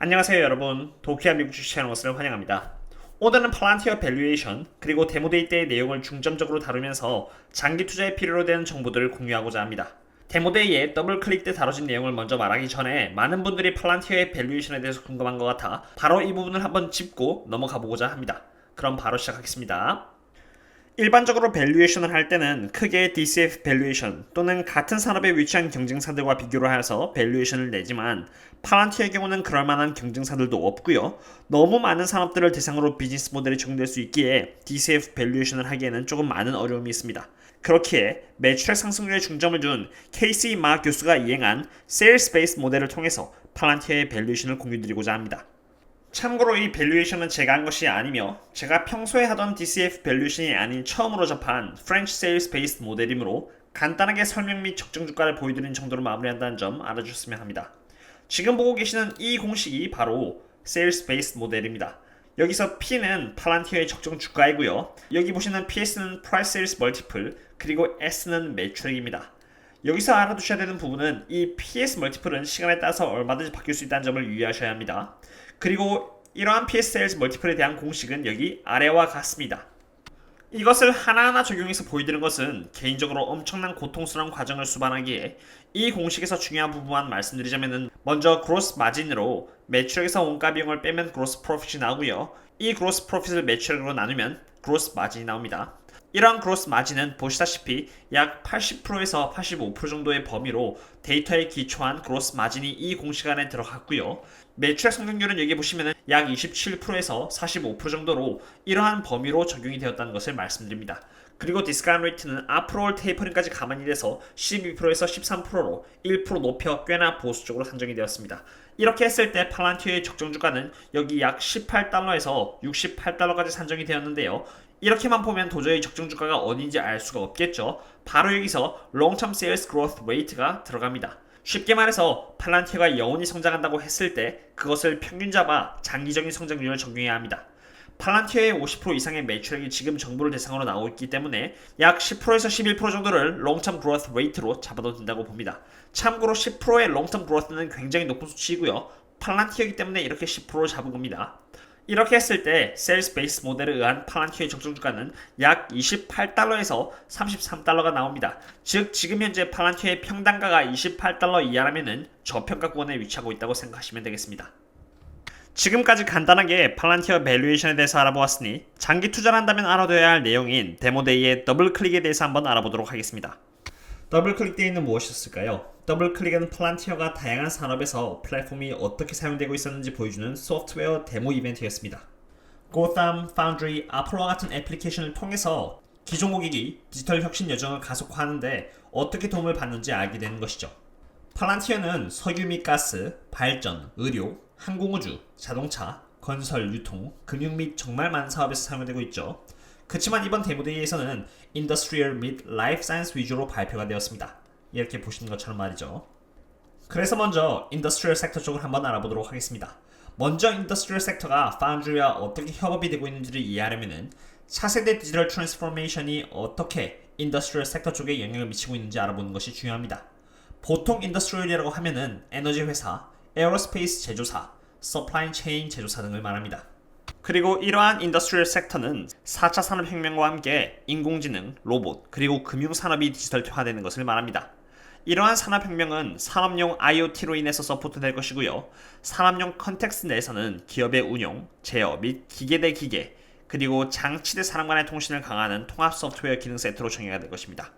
안녕하세요 여러분, 도키아 미국 주식 채널 것을 환영합니다. 오늘은 팔란티어 밸류에이션 그리고 데모데이 때의 내용을 중점적으로 다루면서 장기 투자에 필요로 되는 정보들을 공유하고자 합니다. 데모데이에 더블 클릭 때 다뤄진 내용을 먼저 말하기 전에 많은 분들이 팔란티어의 밸류에이션에 대해서 궁금한 것 같아 바로 이 부분을 한번 짚고 넘어가 보고자 합니다. 그럼 바로 시작하겠습니다. 일반적으로 밸류에이션을 할 때는 크게 DCF 밸류에이션 또는 같은 산업에 위치한 경쟁사들과 비교를 하여서 밸류에이션을 내지만 팔란티어의 경우는 그럴 만한 경쟁사들도 없고요. 너무 많은 산업들을 대상으로 비즈니스 모델이 적용될 수 있기에 DCF 밸류에이션을 하기에는 조금 많은 어려움이 있습니다. 그렇기에 매출액 상승률에 중점을 둔 KC 마 교수가 이행한 세일스 베이스 모델을 통해서 팔란티어의 밸류에이션을 공유드리고자 합니다. 참고로 이 밸류에이션은 제가 한 것이 아니며 제가 평소에 하던 DCF 밸류에이션이 아닌 처음으로 접한 프렌치 세일스 베이스 모델이므로 간단하게 설명 및 적정 주가를 보여드리는 정도로 마무리한다는 점 알아주셨으면 합니다. 지금 보고 계시는 이 공식이 바로 세일스 베이스 모델입니다. 여기서 P는 팔란티어의 적정 주가이고요. 여기 보시는 PS는 Price Sales Multiple 그리고 S는 매출액입니다. 여기서 알아두셔야 되는 부분은 이 PS 멀티플은 시간에 따라서 얼마든지 바뀔 수 있다는 점을 유의하셔야 합니다. 그리고 이러한 PS 세일즈 멀티플에 대한 공식은 여기 아래와 같습니다. 이것을 하나하나 적용해서 보여드리는 것은 개인적으로 엄청난 고통스러운 과정을 수반하기에 이 공식에서 중요한 부분만 말씀드리자면 먼저 그로스 마진으로 매출액에서 원가 비용을 빼면 그로스 프로핏이 나오고요. 이 그로스 프로핏을 매출액으로 나누면 그로스 마진이 나옵니다. 이러한 그로스 마진은 보시다시피 약 80%에서 85% 정도의 범위로 데이터에 기초한 그로스 마진이 이 공식 안에 들어갔고요. 매출액 성장률은 여기 보시면 약 27%에서 45% 정도로 이러한 범위로 적용이 되었다는 것을 말씀드립니다. 그리고 디스카운트 레이트는 앞으로 올 테이퍼링까지 가만히 돼서 12%에서 13%로 1% 높여 꽤나 보수적으로 산정이 되었습니다. 이렇게 했을 때 팔란티어의 적정 주가는 여기 약 18달러에서 68달러까지 산정이 되었는데요. 이렇게만 보면 도저히 적정 주가가 어딘지 알 수가 없겠죠. 바로 여기서 Long-Term Sales Growth Rate가 들어갑니다. 쉽게 말해서 팔란티어가 영원히 성장한다고 했을 때 그것을 평균 잡아 장기적인 성장률을 적용해야 합니다. 팔란티어의 50% 이상의 매출액이 지금 정부를 대상으로 나오고 있기 때문에 약 10%에서 11% 정도를 Long-Term Growth Rate로 잡아도 된다고 봅니다. 참고로 10%의 Long-Term Growth는 굉장히 높은 수치이고요. 팔란티어이기 때문에 이렇게 10%를 잡은 겁니다. 이렇게 했을 때 세일스 베이스 모델에 의한 팔란티어의 적정 주가는 약 28달러에서 33달러가 나옵니다. 즉 지금 현재 팔란티어의 평단가가 28달러 이하라면 저평가 구간에 위치하고 있다고 생각하시면 되겠습니다. 지금까지 간단하게 팔란티어 밸류에이션에 대해서 알아보았으니 장기 투자를 한다면 알아둬야 할 내용인 데모데이의 더블 클릭에 대해서 한번 알아보도록 하겠습니다. 더블 클릭 데이는 무엇이었을까요? 더블 클릭은 팔란티어가 다양한 산업에서 플랫폼이 어떻게 사용되고 있었는지 보여주는 소프트웨어 데모 이벤트였습니다. 고담, 파운드리, 아폴로와 같은 애플리케이션을 통해서 기존 고객이 디지털 혁신 여정을 가속화하는데 어떻게 도움을 받는지 알게 되는 것이죠. 팔란티어는 석유 및 가스, 발전, 의료, 항공우주, 자동차, 건설, 유통, 금융 및 정말 많은 사업에서 사용되고 있죠. 그렇지만 이번 데모데이에서는 인더스트리얼 및 라이프 사이언스 위주로 발표가 되었습니다. 이렇게 보시는 것처럼 말이죠. 그래서 먼저 인더스트리얼 섹터 쪽을 한번 알아보도록 하겠습니다. 먼저 인더스트리얼 섹터가 파운드리와 어떻게 협업이 되고 있는지를 이해하려면 차세대 디지털 트랜스포메이션이 어떻게 인더스트리얼 섹터 쪽에 영향을 미치고 있는지 알아보는 것이 중요합니다. 보통 인더스트리얼이라고 하면은 에너지 회사, 에어로스페이스 제조사, 서플라이 체인 제조사 등을 말합니다. 그리고 이러한 인더스트리얼 섹터는 4차 산업혁명과 함께 인공지능, 로봇, 그리고 금융산업이 디지털화되는 것을 말합니다. 이러한 산업혁명은 산업용 IoT로 인해서 서포트될 것이고요. 산업용 컨텍스트 내에서는 기업의 운용, 제어 및 기계 대 기계, 그리고 장치 대 사람 간의 통신을 강화하는 통합 소프트웨어 기능 세트로 정의가 될 것입니다.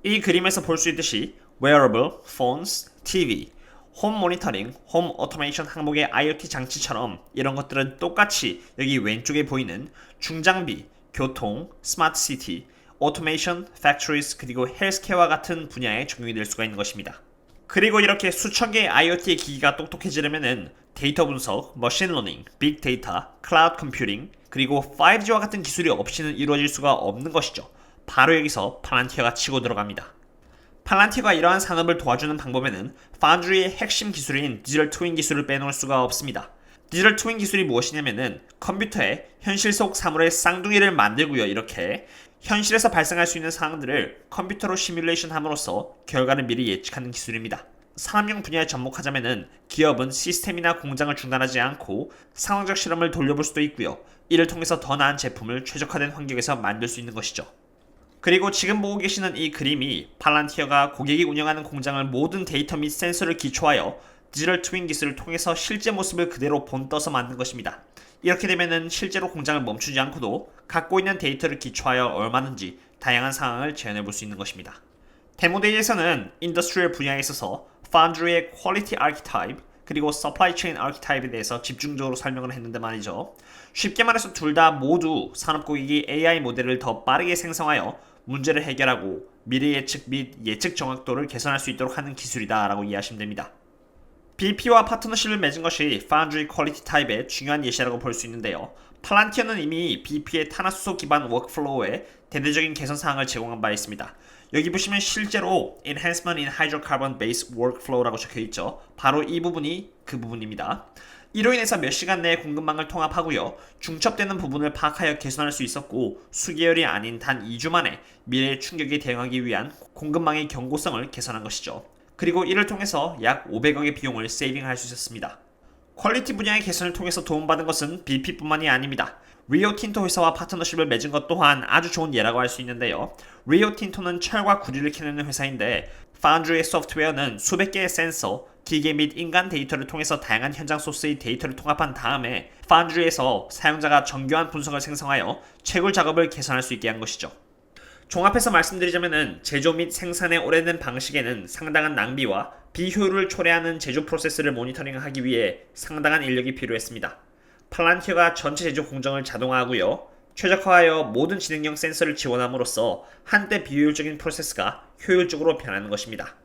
이 그림에서 볼 수 있듯이 wearable, phones, TV, 홈 모니터링, 홈 오토메이션 항목의 IoT 장치처럼 이런 것들은 똑같이 여기 왼쪽에 보이는 중장비, 교통, 스마트 시티, 오토메이션, 팩토리스 그리고 헬스케어와 같은 분야에 적용이 될 수가 있는 것입니다. 그리고 이렇게 수천 개의 IoT의 기기가 똑똑해지려면 데이터 분석, 머신러닝, 빅데이터, 클라우드 컴퓨팅 그리고 5G와 같은 기술이 없이는 이루어질 수가 없는 것이죠. 바로 여기서 팔란티어가 치고 들어갑니다. 팔란티어가 이러한 산업을 도와주는 방법에는 파운드리의 핵심 기술인 디지털 트윈 기술을 빼놓을 수가 없습니다. 디지털 트윈 기술이 무엇이냐면은 컴퓨터에 현실 속 사물의 쌍둥이를 만들고요. 이렇게 현실에서 발생할 수 있는 상황들을 컴퓨터로 시뮬레이션 함으로써 결과를 미리 예측하는 기술입니다. 산업용 분야에 접목하자면은 기업은 시스템이나 공장을 중단하지 않고 상황적 실험을 돌려볼 수도 있고요. 이를 통해서 더 나은 제품을 최적화된 환경에서 만들 수 있는 것이죠. 그리고 지금 보고 계시는 이 그림이 팔란티어가 고객이 운영하는 공장을 모든 데이터 및 센서를 기초하여 디지털 트윈 기술을 통해서 실제 모습을 그대로 본떠서 만든 것입니다. 이렇게 되면은 실제로 공장을 멈추지 않고도 갖고 있는 데이터를 기초하여 얼마든지 다양한 상황을 재현해 볼 수 있는 것입니다. 데모데이에서는 인더스트리얼 분야에 있어서 파운드리의 퀄리티 아키타입 그리고 서플라이 체인 아키타입에 대해서 집중적으로 설명을 했는데 말이죠. 쉽게 말해서 둘 다 모두 산업 고객이 AI 모델을 더 빠르게 생성하여 문제를 해결하고 미래 예측 및 예측 정확도를 개선할 수 있도록 하는 기술이다 라고 이해하시면 됩니다. BP와 파트너십을 맺은 것이 파운드리 퀄리티 타입의 중요한 예시라고 볼 수 있는데요. 팔란티어는 이미 BP의 탄화수소 기반 워크플로우에 대대적인 개선 사항을 제공한 바 있습니다. 여기 보시면 실제로 Enhancement in Hydrocarbon Based Workflow라고 적혀있죠. 바로 이 부분이 그 부분입니다. 이로 인해서 몇 시간 내에 공급망을 통합하고요. 중첩되는 부분을 파악하여 개선할 수 있었고 수개월이 아닌 단 2주 만에 미래의 충격에 대응하기 위한 공급망의 견고성을 개선한 것이죠. 그리고 이를 통해서 약 500억의 비용을 세이빙할 수 있었습니다. 퀄리티 분야의 개선을 통해서 도움받은 것은 BP뿐만이 아닙니다. 리오틴토 회사와 파트너십을 맺은 것 또한 아주 좋은 예라고 할 수 있는데요. 리오틴토는 철과 구리를 캐내는 회사인데 파운드리의 소프트웨어는 수백 개의 센서, 기계 및 인간 데이터를 통해서 다양한 현장 소스의 데이터를 통합한 다음에 파운드리에서 사용자가 정교한 분석을 생성하여 채굴 작업을 개선할 수 있게 한 것이죠. 종합해서 말씀드리자면 제조 및 생산의 오래된 방식에는 상당한 낭비와 비효율을 초래하는 제조 프로세스를 모니터링하기 위해 상당한 인력이 필요했습니다. 팔란티어가 전체 제조 공정을 자동화하고요. 최적화하여 모든 지능형 센서를 지원함으로써 한때 비효율적인 프로세스가 효율적으로 변하는 것입니다.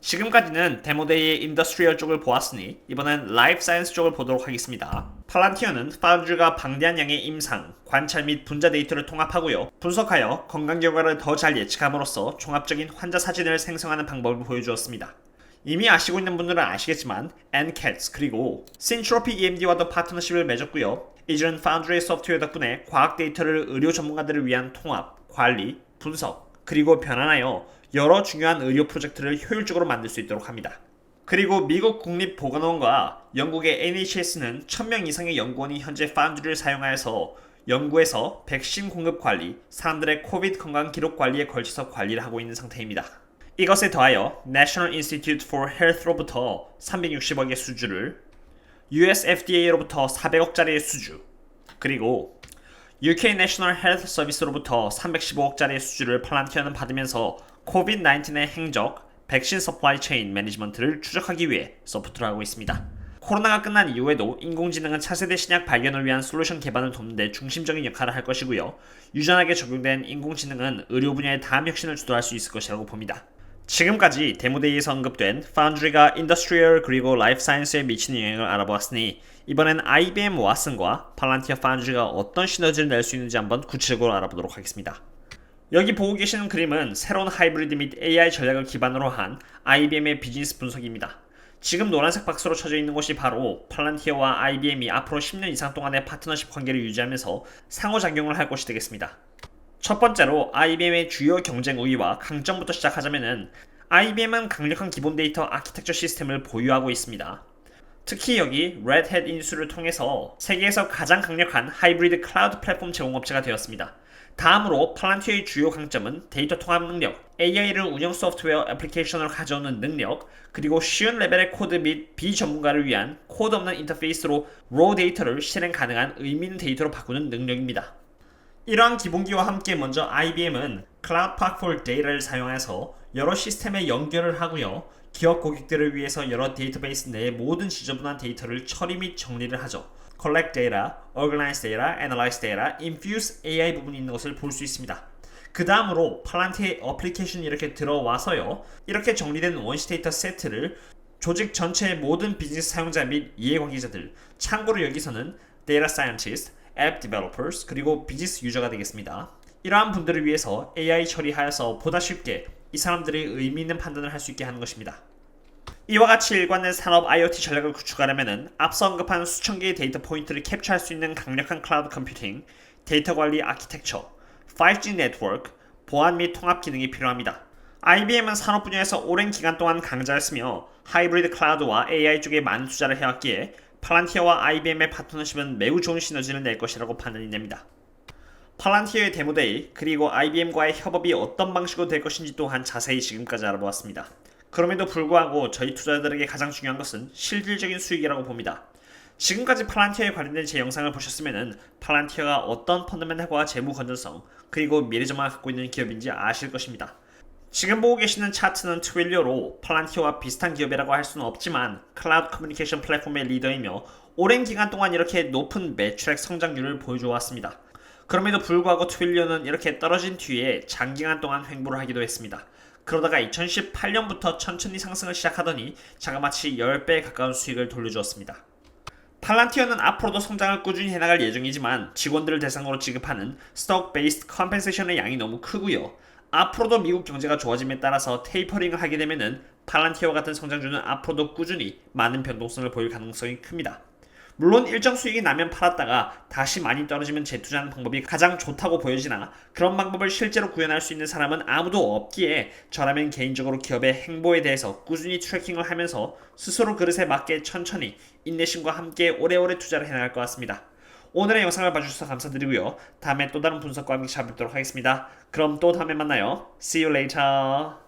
지금까지는 데모데이의 인더스트리얼 쪽을 보았으니 이번엔 라이프 사이언스 쪽을 보도록 하겠습니다. 팔란티어는 파운드리가 방대한 양의 임상, 관찰 및 분자 데이터를 통합하고요. 분석하여 건강 결과를 더 잘 예측함으로써 종합적인 환자 사진을 생성하는 방법을 보여주었습니다. 이미 아시고 있는 분들은 아시겠지만 NCATS 그리고 Syntropy EMD와도 파트너십을 맺었고요. 이제는 파운드리의 소프트웨어 덕분에 과학 데이터를 의료 전문가들을 위한 통합, 관리, 분석, 그리고 변환하여 여러 중요한 의료 프로젝트를 효율적으로 만들 수 있도록 합니다. 그리고 미국 국립보건원과 영국의 NHS는 1000명 이상의 연구원이 현재 파운드리를 사용하여서 연구에서 백신 공급 관리, 사람들의 코비드 건강 기록 관리에 걸쳐서 관리를 하고 있는 상태입니다. 이것에 더하여 National Institute for Health로부터 360억의 수주를, US FDA로부터 400억짜리의 수주, 그리고 UK National Health Service로부터 315억짜리의 수주를 팔란티어는 받으면서 코비드-19의 행적, 백신 서플라이 체인 매니지먼트를 추적하기 위해 서포트를 하고 있습니다. 코로나가 끝난 이후에도 인공지능은 차세대 신약 발견을 위한 솔루션 개발을 돕는 데 중심적인 역할을 할 것이고요. 유전하게 적용된 인공지능은 의료 분야의 다음 혁신을 주도할 수 있을 것이라고 봅니다. 지금까지 데모데이에서 언급된 파운드리가 인더스트리얼 그리고 라이프 사이언스에 미치는 영향을 알아보았으니 이번엔 IBM 왓슨과 팔란티어 파운드리가 어떤 시너지를 낼 수 있는지 한번 구체적으로 알아보도록 하겠습니다. 여기 보고 계시는 그림은 새로운 하이브리드 및 AI 전략을 기반으로 한 IBM의 비즈니스 분석입니다. 지금 노란색 박스로 쳐져 있는 곳이 바로 팔란티어와 IBM이 앞으로 10년 이상 동안의 파트너십 관계를 유지하면서 상호작용을 할 곳이 되겠습니다. 첫 번째로 IBM의 주요 경쟁 우위와 강점부터 시작하자면은 IBM은 강력한 기본 데이터 아키텍처 시스템을 보유하고 있습니다. 특히 여기 Red Hat 인수를 통해서 세계에서 가장 강력한 하이브리드 클라우드 플랫폼 제공업체가 되었습니다. 다음으로 팔란티어의 주요 강점은 데이터 통합 능력, AI를 운영 소프트웨어 애플리케이션으로 가져오는 능력, 그리고 쉬운 레벨의 코드 및 비전문가를 위한 코드 없는 인터페이스로 raw 데이터를 실행 가능한 의미 있는 데이터로 바꾸는 능력입니다. 이러한 기본기와 함께 먼저 IBM은 Cloud Pak for Data를 사용해서 여러 시스템에 연결을 하고요. 기업 고객들을 위해서 여러 데이터베이스 내의 모든 지저분한 데이터를 처리 및 정리를 하죠. Collect data, Organize data, Analyze data, Infuse AI 부분이 있는 것을 볼 수 있습니다. 그 다음으로 팔란티의 어플리케이션이 이렇게 들어와서요. 이렇게 정리된 원시 데이터 세트를 조직 전체의 모든 비즈니스 사용자 및 이해관계자들, 참고로 여기서는 Data Scientist, App Developers, 그리고 비즈니스 유저가 되겠습니다. 이러한 분들을 위해서 AI 처리하여서 보다 쉽게 이 사람들이 의미 있는 판단을 할 수 있게 하는 것입니다. 이와 같이 일관된 산업 IoT 전략을 구축하려면 앞서 언급한 수천 개의 데이터 포인트를 캡처할 수 있는 강력한 클라우드 컴퓨팅, 데이터 관리 아키텍처, 5G 네트워크, 보안 및 통합 기능이 필요합니다. IBM은 산업 분야에서 오랜 기간 동안 강자였으며 하이브리드 클라우드와 AI 쪽에 많은 투자를 해왔기에 팔란티어와 IBM의 파트너십은 매우 좋은 시너지를 낼 것이라고 판단이 됩니다. 팔란티어의 데모데이 그리고 IBM과의 협업이 어떤 방식으로 될 것인지 또한 자세히 지금까지 알아보았습니다. 그럼에도 불구하고 저희 투자자들에게 가장 중요한 것은 실질적인 수익이라고 봅니다. 지금까지 팔란티어에 관련된 제 영상을 보셨으면 팔란티어가 어떤 펀더멘탈과 재무 건전성 그리고 미래전망을 갖고 있는 기업인지 아실 것입니다. 지금 보고 계시는 차트는 트윌리오로 팔란티어와 비슷한 기업이라고 할 수는 없지만 클라우드 커뮤니케이션 플랫폼의 리더이며 오랜 기간 동안 이렇게 높은 매출액 성장률을 보여줘 왔습니다. 그럼에도 불구하고 트윌리오는 이렇게 떨어진 뒤에 장기간 동안 횡보를 하기도 했습니다. 그러다가 2018년부터 천천히 상승을 시작하더니 자그마치 10배에 가까운 수익을 돌려주었습니다. 팔란티어는 앞으로도 성장을 꾸준히 해나갈 예정이지만 직원들을 대상으로 지급하는 스톡 베이스드 컴펜세이션의 양이 너무 크고요. 앞으로도 미국 경제가 좋아짐에 따라서 테이퍼링을 하게 되면은 팔란티어와 같은 성장주는 앞으로도 꾸준히 많은 변동성을 보일 가능성이 큽니다. 물론 일정 수익이 나면 팔았다가 다시 많이 떨어지면 재투자하는 방법이 가장 좋다고 보여지나 그런 방법을 실제로 구현할 수 있는 사람은 아무도 없기에 저라면 개인적으로 기업의 행보에 대해서 꾸준히 트래킹을 하면서 스스로 그릇에 맞게 천천히 인내심과 함께 오래오래 투자를 해나갈 것 같습니다. 오늘의 영상을 봐주셔서 감사드리고요. 다음에 또 다른 분석과 함께 찾아뵙도록 하겠습니다. 그럼 또 다음에 만나요. See you later.